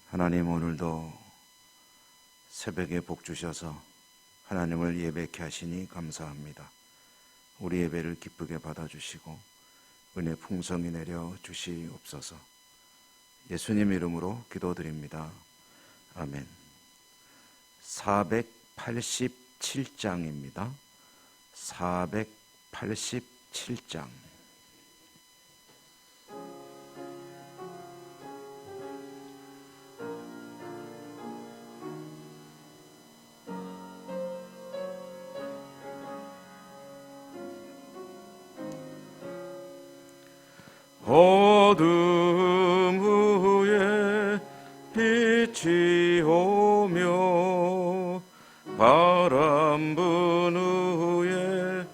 하나님, 오늘도 새벽에 복 주셔서 하나님을 예배케 하시니 감사합니다. 우리 예배를 기쁘게 받아주시고 은혜 풍성히 내려 주시옵소서. 예수님 이름으로 기도드립니다. 아멘. 487장입니다. 487장. 어둠 후에 빛이 오며 바람 분 후에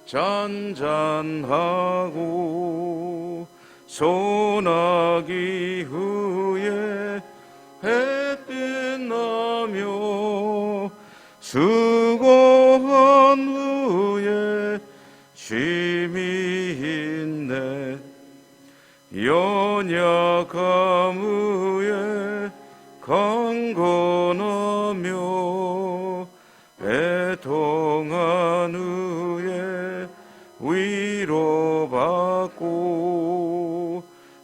잔잔하고 소나기 후에 햇빛 나며 수고한 후에 쉼이 있네. 연약함 후에 강건하며 애통한 후에 위로받고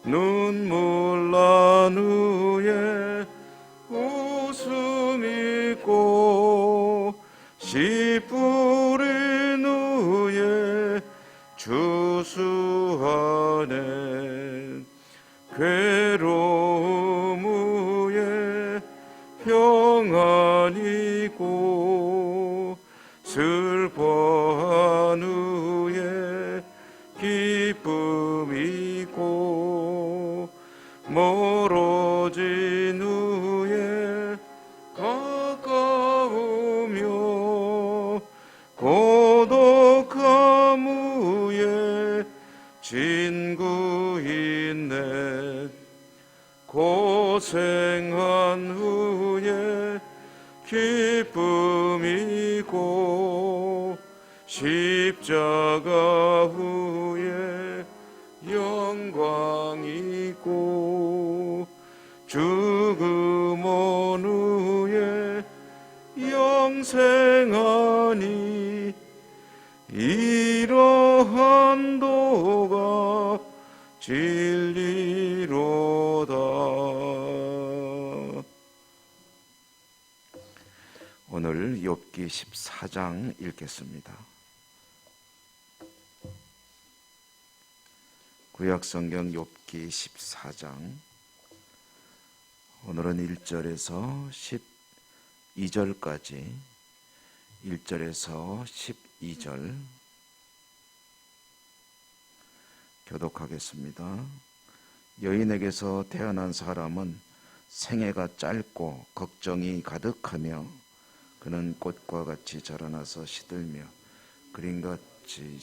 눈물 난 후에 웃음 있고 씨 뿌린 후에 주수하네. 괴로움 후에 평안이고 슬퍼한 후에 기쁨이고 멀어진 후에 가까우며 고독함 후에 친구 있네. 고생한 후에 기쁨이고 십자가 후에 영광이고 죽음 온 후에 영생하니 이러한 도가 진리로다. 오늘 욥기 14장 읽겠습니다. 구약성경 욥기 14장, 오늘은 1절에서 12절까지 1절에서 12절 교독하겠습니다. 여인에게서 태어난 사람은 생애가 짧고 걱정이 가득하며 그는 꽃과 같이 자라나서 시들며 그림같이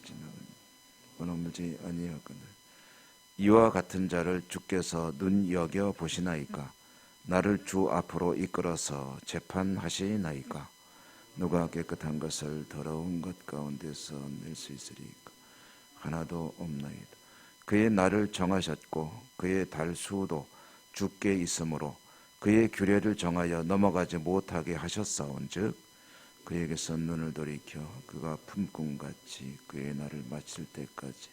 원어물지 아니하거늘 이와 같은 자를 주께서 눈여겨 보시나이까? 나를 주 앞으로 이끌어서 재판하시나이까? 누가 깨끗한 것을 더러운 것 가운데서 낼 수 있으리까? 하나도 없나이다. 그의 날을 정하셨고 그의 달수도 주께 있으므로 그의 규례를 정하여 넘어가지 못하게 하셨사온즉 그에게서 눈을 돌이켜 그가 품꿈같이 그의 날을 마칠 때까지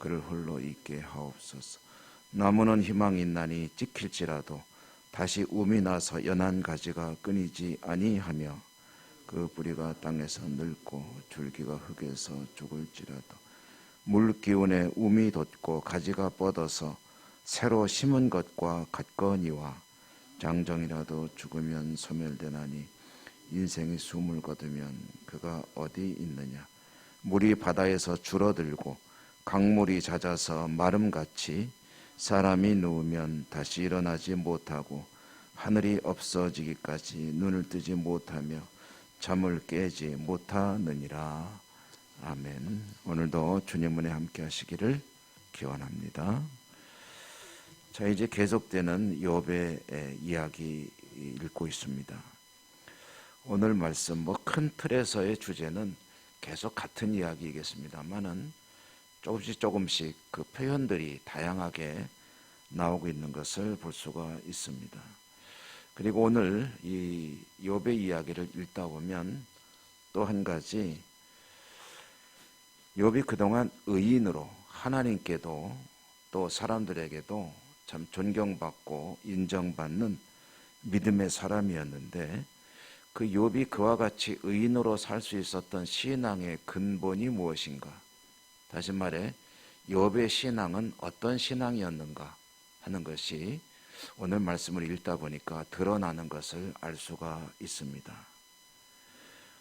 그를 홀로 있게 하옵소서. 나무는 희망이 있나니 찍힐지라도 다시 움이 나서 연한 가지가 끊이지 아니하며 그 뿌리가 땅에서 늙고 줄기가 흙에서 죽을지라도 물 기운에 움이 돋고 가지가 뻗어서 새로 심은 것과 같거니와 장정이라도 죽으면 소멸되나니 인생이 숨을 거두면 그가 어디 있느냐. 물이 바다에서 줄어들고 강물이 잦아서 마름같이 사람이 누우면 다시 일어나지 못하고 하늘이 없어지기까지 눈을 뜨지 못하며 잠을 깨지 못하느니라. 아멘. 오늘도 주님 은혜 함께 하시기를 기원합니다. 자, 이제 계속되는 욥의 이야기 읽고 있습니다. 오늘 말씀 큰 틀에서의 주제는 계속 같은 이야기이겠습니다만은 조금씩 그 표현들이 다양하게 나오고 있는 것을 볼 수가 있습니다. 그리고 오늘 이 욥의 이야기를 읽다 보면 또 한 가지, 욥이 그동안 의인으로 하나님께도 또 사람들에게도 참 존경받고 인정받는 믿음의 사람이었는데, 그 욥이 그와 같이 의인으로 살 수 있었던 신앙의 근본이 무엇인가? 다시 말해 욥의 신앙은 어떤 신앙이었는가 하는 것이 오늘 말씀을 읽다 보니까 드러나는 것을 알 수가 있습니다.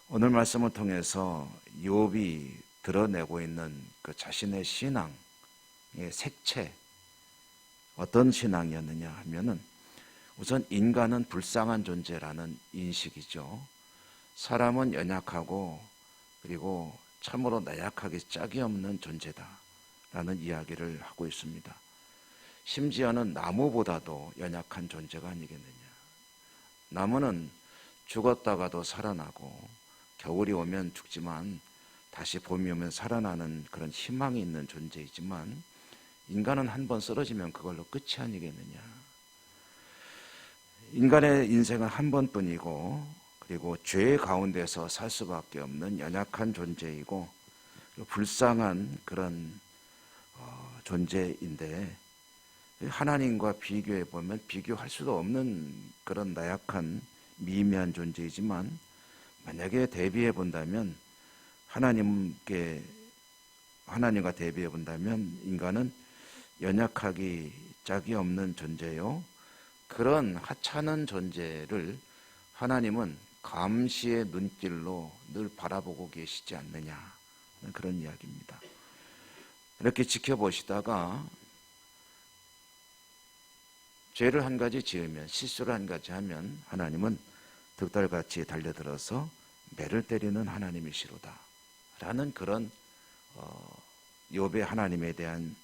오늘 말씀을 통해서 욥이 드러내고 있는 그 자신의 신앙의 색채, 어떤 신앙이었느냐 하면은, 우선 인간은 불쌍한 존재라는 인식이죠. 사람은 연약하고 그리고 참으로 나약하기 짝이 없는 존재다라는 이야기를 하고 있습니다. 심지어는 나무보다도 연약한 존재가 아니겠느냐. 나무는 죽었다가도 살아나고 겨울이 오면 죽지만 다시 봄이 오면 살아나는 그런 희망이 있는 존재이지만, 인간은 한번 쓰러지면 그걸로 끝이 아니겠느냐. 인간의 인생은 한 번뿐이고, 그리고 죄 가운데서 살 수밖에 없는 연약한 존재이고 불쌍한 그런 존재인데, 하나님과 비교해 보면 비교할 수도 없는 그런 나약한 미미한 존재이지만, 만약에 대비해 본다면 하나님과 대비해 본다면 인간은 연약하기 짝이 없는 존재요, 그런 하찮은 존재를 하나님은 감시의 눈길로 늘 바라보고 계시지 않느냐, 그런 이야기입니다. 이렇게 지켜보시다가 죄를 한 가지 지으면, 실수를 한 가지 하면 하나님은 득달같이 달려들어서 매를 때리는 하나님이시로다 라는 그런 욥의 하나님에 대한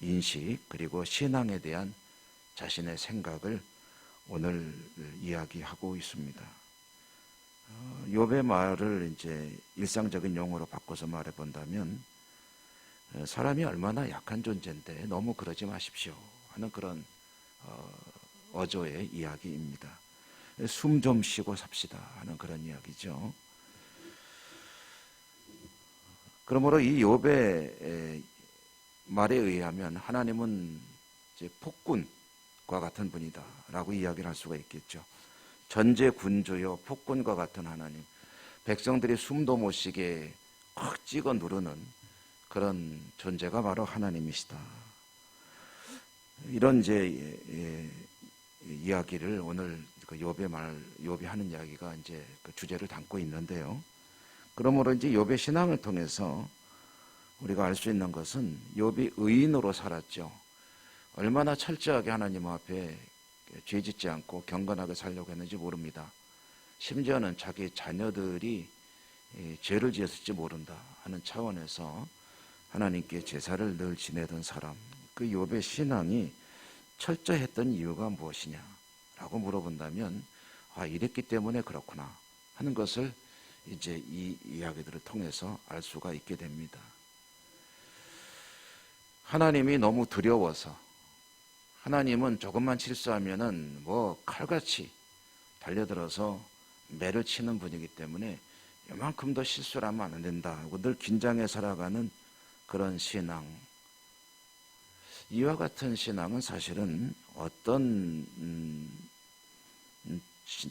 인식, 그리고 신앙에 대한 자신의 생각을 오늘 이야기하고 있습니다. 욥의 말을 이제 일상적인 용어로 바꿔서 말해 본다면, 사람이 얼마나 약한 존재인데 너무 그러지 마십시오 하는 그런 어조의 이야기입니다. 숨 좀 쉬고 삽시다 하는 그런 이야기죠. 그러므로 이 욥의 말에 의하면 하나님은 이제 폭군과 같은 분이다 라고 이야기를 할 수가 있겠죠. 전제군주요 폭군과 같은 하나님, 백성들이 숨도 못 쉬게 꽉 찍어 누르는 그런 존재가 바로 하나님이시다. 이런 이제 이야기를 오늘 그 욥이 하는 이야기가 이제 그 주제를 담고 있는데요. 그러므로 이제 욥의 신앙을 통해서 우리가 알 수 있는 것은 욥이 의인으로 살았죠. 얼마나 철저하게 하나님 앞에 죄짓지 않고 경건하게 살려고 했는지 모릅니다. 심지어는 자기 자녀들이 죄를 지었을지 모른다 하는 차원에서 하나님께 제사를 늘 지내던 사람, 그 욥의 신앙이 철저했던 이유가 무엇이냐라고 물어본다면, 이랬기 때문에 그렇구나 하는 것을 이제 이 이야기들을 통해서 알 수가 있게 됩니다. 하나님이 너무 두려워서, 하나님은 조금만 실수하면은 뭐 칼같이 달려들어서 매를 치는 분이기 때문에 이만큼 더 실수를 하면 안 된다 하고 늘 긴장해 살아가는 그런 신앙, 이와 같은 신앙은 사실은 어떤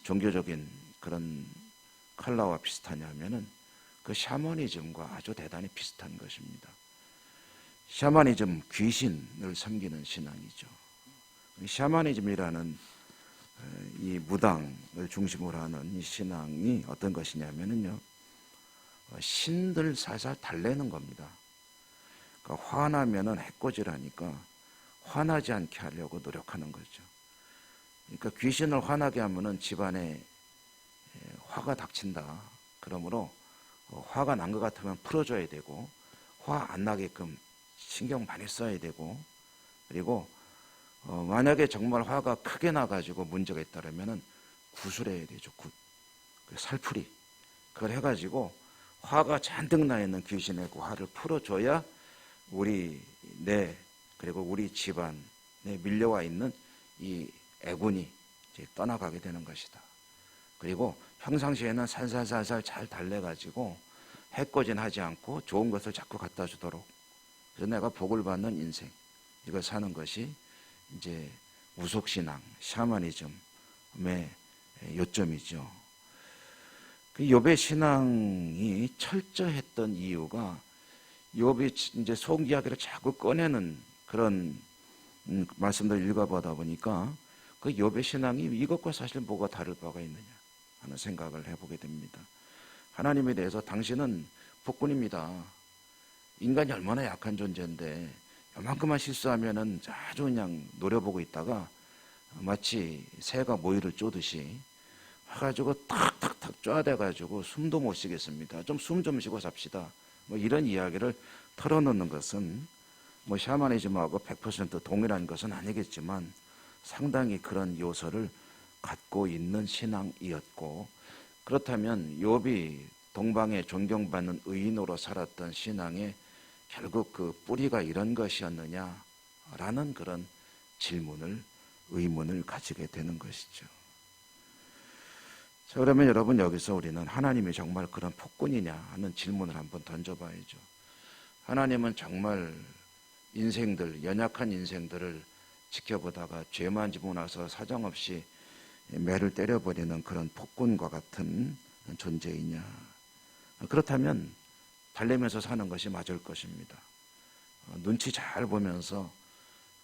종교적인 그런 컬러와 비슷하냐면은 그 샤머니즘과 아주 대단히 비슷한 것입니다. 샤머니즘, 귀신을 섬기는 신앙이죠. 샤머니즘이라는 이 무당을 중심으로 하는 이 신앙이 어떤 것이냐면은요, 신들 살살 달래는 겁니다. 그러니까 화나면은 해코지라니까 화나지 않게 하려고 노력하는 거죠. 그러니까 귀신을 화나게 하면은 집안에 화가 닥친다. 그러므로 화가 난 것 같으면 풀어줘야 되고, 화 안 나게끔 신경 많이 써야 되고, 그리고 만약에 정말 화가 크게 나가지고 문제가 있다면은 구술해야 되죠. 살풀이 그걸 해가지고 화가 잔뜩 나 있는 귀신의 그 화를 풀어줘야 그리고 우리 집안에 밀려와 있는 이 애군이 이제 떠나가게 되는 것이다. 그리고 평상시에는 살살살살 잘 달래가지고 해코지하지 않고 좋은 것을 자꾸 갖다 주도록, 그래서 내가 복을 받는 인생, 이걸 사는 것이 이제 우속신앙, 샤머니즘의 요점이죠. 그 욥의 신앙이 철저했던 이유가, 욥이 이제 속 이야기를 자꾸 꺼내는 그런 말씀들을 읽어보다 보니까 그 욥의 신앙이 이것과 사실 뭐가 다를 바가 있느냐 하는 생각을 해보게 됩니다. 하나님에 대해서 당신은 폭군입니다. 인간이 얼마나 약한 존재인데 요만큼만 실수하면은 아주 그냥 노려보고 있다가 마치 새가 모이를 쪼듯이 해가지고 탁탁탁 쪼아대가지고 숨도 못 쉬겠습니다. 좀 숨 좀 쉬고 삽시다. 뭐 이런 이야기를 털어놓는 것은 뭐 샤머니즘하고 100% 동일한 것은 아니겠지만 상당히 그런 요소를 갖고 있는 신앙이었고, 그렇다면 욥이 동방에 존경받는 의인으로 살았던 신앙의 결국 그 뿌리가 이런 것이었느냐라는 그런 의문을 가지게 되는 것이죠. 자, 그러면 여러분, 여기서 우리는 하나님이 정말 그런 폭군이냐 하는 질문을 한번 던져봐야죠. 하나님은 정말 연약한 인생들을 지켜보다가 죄만 지고 나서 사정없이 매를 때려버리는 그런 폭군과 같은 존재이냐? 그렇다면 달래면서 사는 것이 맞을 것입니다. 눈치 잘 보면서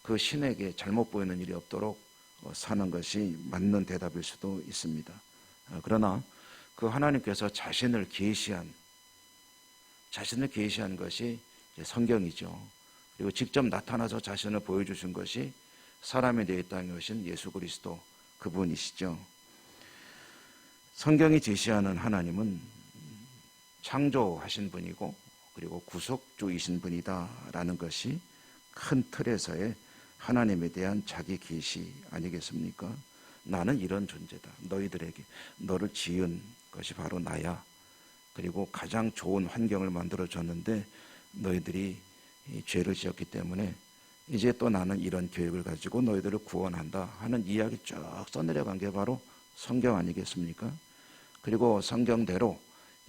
그 신에게 잘못 보이는 일이 없도록 사는 것이 맞는 대답일 수도 있습니다. 그러나 그 하나님께서 자신을 계시한 것이 성경이죠. 그리고 직접 나타나서 자신을 보여주신 것이 사람이 되어 이 땅에 오신 예수 그리스도, 그분이시죠. 성경이 제시하는 하나님은 창조하신 분이고 그리고 구속주이신 분이다라는 것이 큰 틀에서의 하나님에 대한 자기 계시 아니겠습니까? 나는 이런 존재다. 너희들에게 너를 지은 것이 바로 나야. 그리고 가장 좋은 환경을 만들어줬는데 너희들이 죄를 지었기 때문에 이제 또 나는 이런 계획을 가지고 너희들을 구원한다 하는 이야기 쭉 써내려간 게 바로 성경 아니겠습니까? 그리고 성경대로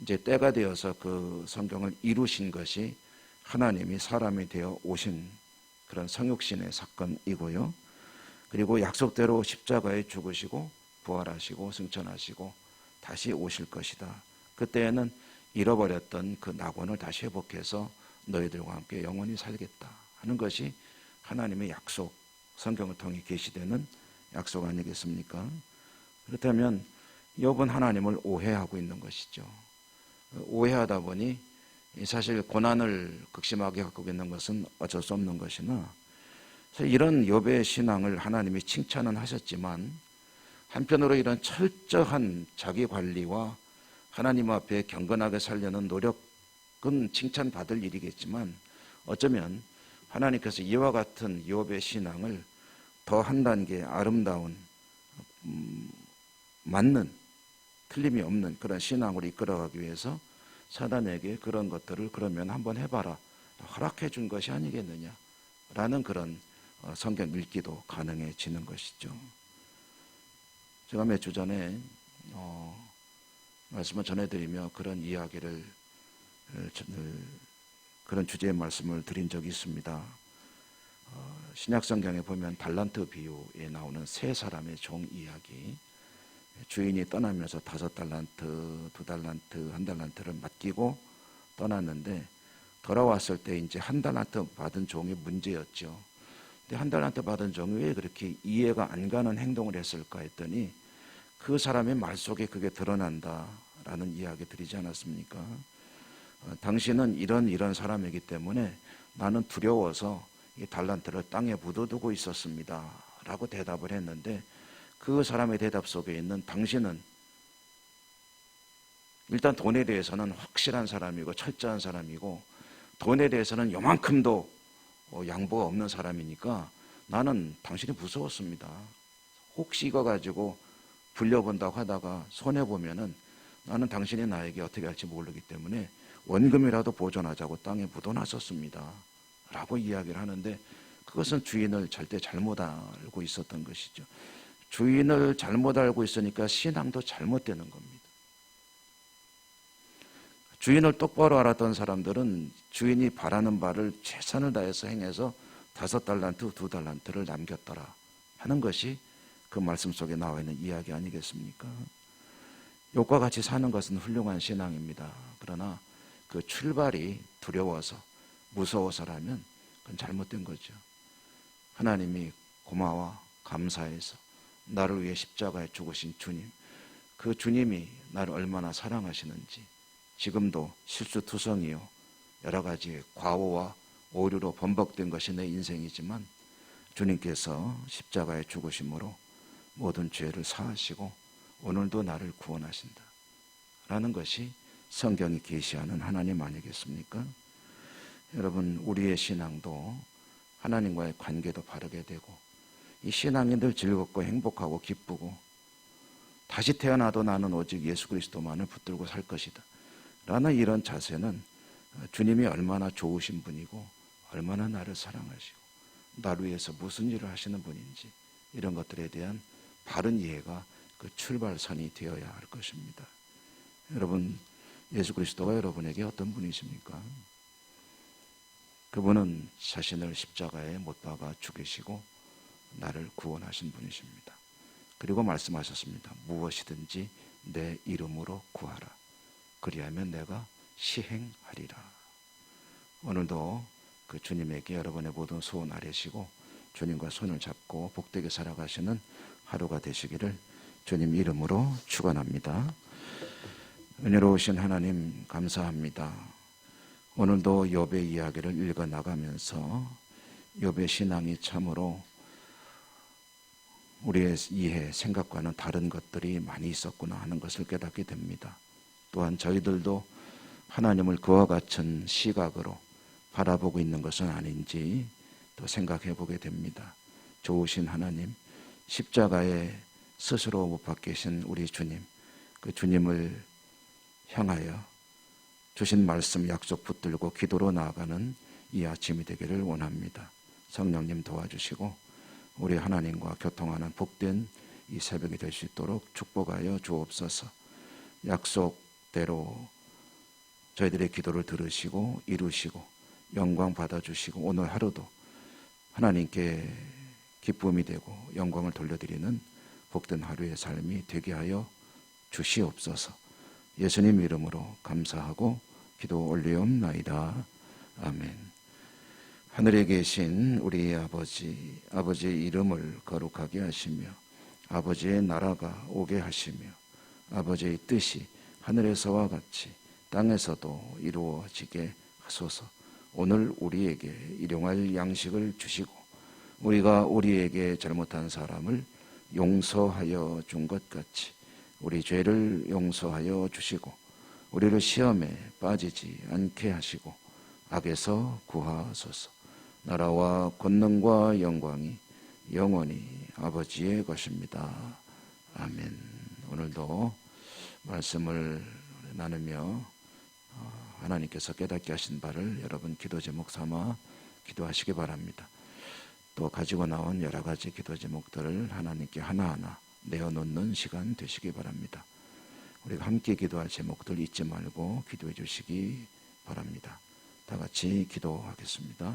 이제 때가 되어서 그 성경을 이루신 것이 하나님이 사람이 되어 오신 그런 성육신의 사건이고요. 그리고 약속대로 십자가에 죽으시고 부활하시고 승천하시고 다시 오실 것이다. 그때에는 잃어버렸던 그 낙원을 다시 회복해서 너희들과 함께 영원히 살겠다 하는 것이 하나님의 약속, 성경을 통해 계시되는 약속 아니겠습니까? 그렇다면 욥은 하나님을 오해하고 있는 것이죠. 오해하다 보니 사실 고난을 극심하게 갖고 있는 것은 어쩔 수 없는 것이나, 이런 욥의 신앙을 하나님이 칭찬은 하셨지만 한편으로 이런 철저한 자기 관리와 하나님 앞에 경건하게 살려는 노력은 칭찬받을 일이겠지만, 어쩌면 하나님께서 이와 같은 욥의 신앙을 더 한 단계 아름다운 맞는 틀림이 없는 그런 신앙으로 이끌어가기 위해서 사단에게 그런 것들을 그러면 한번 해봐라 허락해 준 것이 아니겠느냐라는 그런 성경 읽기도 가능해지는 것이죠. 제가 몇 주 전에 말씀을 전해드리며 그런 이야기를 그런 주제의 말씀을 드린 적이 있습니다. 신약성경에 보면 달란트 비유에 나오는 세 사람의 종 이야기, 주인이 떠나면서 5달란트, 2달란트, 1달란트를 맡기고 떠났는데 돌아왔을 때 이제 1달란트 받은 종이 문제였죠. 근데 1달란트 받은 종이 왜 그렇게 이해가 안 가는 행동을 했을까 했더니 그 사람의 말 속에 그게 드러난다라는 이야기 드리지 않았습니까? 당신은 이런 사람이기 때문에 나는 두려워서 이 달란트를 땅에 묻어두고 있었습니다 라고 대답을 했는데, 그 사람의 대답 속에 있는 당신은 일단 돈에 대해서는 확실한 사람이고 철저한 사람이고 돈에 대해서는 요만큼도 양보가 없는 사람이니까 나는 당신이 무서웠습니다. 혹시 이거 가지고 불려본다고 하다가 손해보면은 나는 당신이 나에게 어떻게 할지 모르기 때문에 원금이라도 보존하자고 땅에 묻어놨었습니다 라고 이야기를 하는데, 그것은 주인을 절대 잘못 알고 있었던 것이죠. 주인을 잘못 알고 있으니까 신앙도 잘못되는 겁니다. 주인을 똑바로 알았던 사람들은 주인이 바라는 바를 최선을 다해서 행해서 5달란트, 2달란트를 남겼더라 하는 것이 그 말씀 속에 나와 있는 이야기 아니겠습니까? 욥과 같이 사는 것은 훌륭한 신앙입니다. 그러나 그 출발이 두려워서 무서워서라면 그건 잘못된 거죠. 하나님이 고마워 감사해서 나를 위해 십자가에 죽으신 주님, 그 주님이 나를 얼마나 사랑하시는지, 지금도 실수투성이요 여러 가지 과오와 오류로 번복된 것이 내 인생이지만 주님께서 십자가에 죽으심으로 모든 죄를 사하시고 오늘도 나를 구원하신다 라는 것이 성경이 계시하는 하나님 아니겠습니까? 여러분, 우리의 신앙도 하나님과의 관계도 바르게 되고 이 신앙이 늘 즐겁고 행복하고 기쁘고 다시 태어나도 나는 오직 예수 그리스도만을 붙들고 살 것이다 라는 이런 자세는 주님이 얼마나 좋으신 분이고 얼마나 나를 사랑하시고 나를 위해서 무슨 일을 하시는 분인지 이런 것들에 대한 바른 이해가 그 출발선이 되어야 할 것입니다. 여러분, 예수 그리스도가 여러분에게 어떤 분이십니까? 그분은 자신을 십자가에 못 박아 죽이시고 나를 구원하신 분이십니다. 그리고 말씀하셨습니다. 무엇이든지 내 이름으로 구하라. 그리하면 내가 시행하리라. 오늘도 그 주님에게 여러분의 모든 소원 아뢰시고 주님과 손을 잡고 복되게 살아가시는 하루가 되시기를 주님 이름으로 축원합니다. 은혜로우신 하나님 감사합니다. 오늘도 욥의 이야기를 읽어 나가면서 욥의 신앙이 참으로 우리의 이해, 생각과는 다른 것들이 많이 있었구나 하는 것을 깨닫게 됩니다. 또한 저희들도 하나님을 그와 같은 시각으로 바라보고 있는 것은 아닌지 또 생각해 보게 됩니다. 좋으신 하나님, 십자가에 스스로 못 박히신 우리 주님, 그 주님을 향하여 주신 말씀 약속 붙들고 기도로 나아가는 이 아침이 되기를 원합니다. 성령님 도와주시고 우리 하나님과 교통하는 복된 이 새벽이 될 수 있도록 축복하여 주옵소서. 약속대로 저희들의 기도를 들으시고 이루시고 영광 받아주시고 오늘 하루도 하나님께 기쁨이 되고 영광을 돌려드리는 복된 하루의 삶이 되게 하여 주시옵소서. 예수님 이름으로 감사하고 기도 올리옵나이다. 아멘. 하늘에 계신 우리 아버지, 아버지의 이름을 거룩하게 하시며 아버지의 나라가 오게 하시며 아버지의 뜻이 하늘에서와 같이 땅에서도 이루어지게 하소서. 오늘 우리에게 일용할 양식을 주시고 우리가 우리에게 잘못한 사람을 용서하여 준 것 같이 우리 죄를 용서하여 주시고 우리를 시험에 빠지지 않게 하시고 악에서 구하소서. 나라와 권능과 영광이 영원히 아버지의 것입니다. 아멘. 오늘도 말씀을 나누며 하나님께서 깨닫게 하신 바를 여러분 기도 제목 삼아 기도하시기 바랍니다. 또 가지고 나온 여러 가지 기도 제목들을 하나님께 하나하나 내어놓는 시간 되시기 바랍니다. 우리가 함께 기도할 제목들 잊지 말고 기도해 주시기 바랍니다. 다 같이 기도하겠습니다.